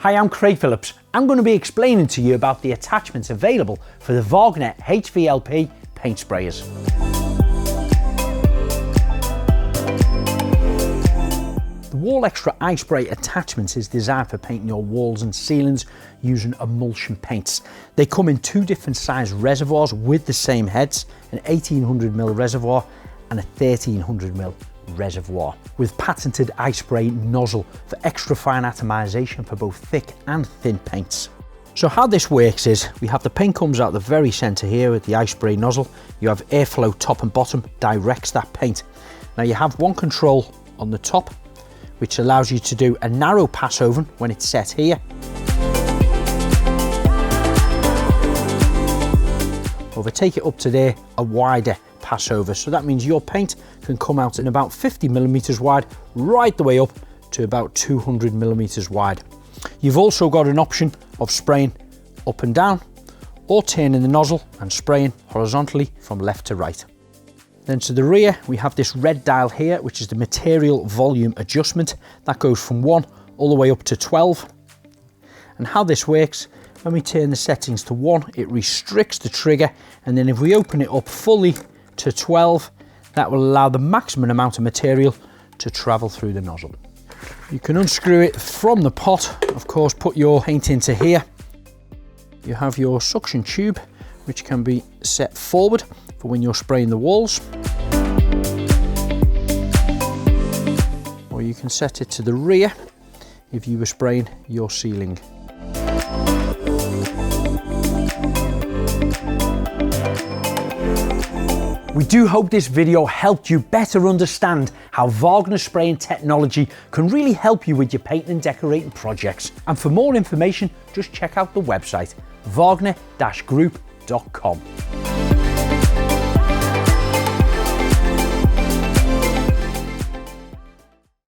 Hi, I'm Craig Phillips. I'm going to be explaining to you about the attachments available for the Wagner HVLP Paint Sprayers. The Wall Extra iSpray attachments is designed for painting your walls and ceilings using emulsion paints. They come in two different size reservoirs with the same heads, an 1800mm reservoir and a 1300mm reservoir, with patented iSpray nozzle for extra fine atomization for both thick and thin paints. So how this works is, we have the paint comes out the very center here with the iSpray nozzle. You have airflow top and bottom, directs that paint. Now you have one control on the top, which allows you to do a narrow pass over when it's set here. Over, take it up to there, a wider pass over. So that means your paint can come out in about 50mm wide, right the way up to about 200mm wide. You've also got an option of spraying up and down, or turning the nozzle and spraying horizontally from left to right. Then to the rear, we have this red dial here, which is the material volume adjustment. That goes from 1 all the way up to 12. And how this works, when we turn the settings to 1, it restricts the trigger. And then if we open it up fully to 12, that will allow the maximum amount of material to travel through the nozzle. You can unscrew it from the pot, of course, put your paint into here. You have your suction tube, which can be set forward for when you're spraying the walls. Or you can set it to the rear if you were spraying your ceiling. We do hope this video helped you better understand how Wagner spraying technology can really help you with your painting and decorating projects. And for more information, just check out the website, wagner-group.com.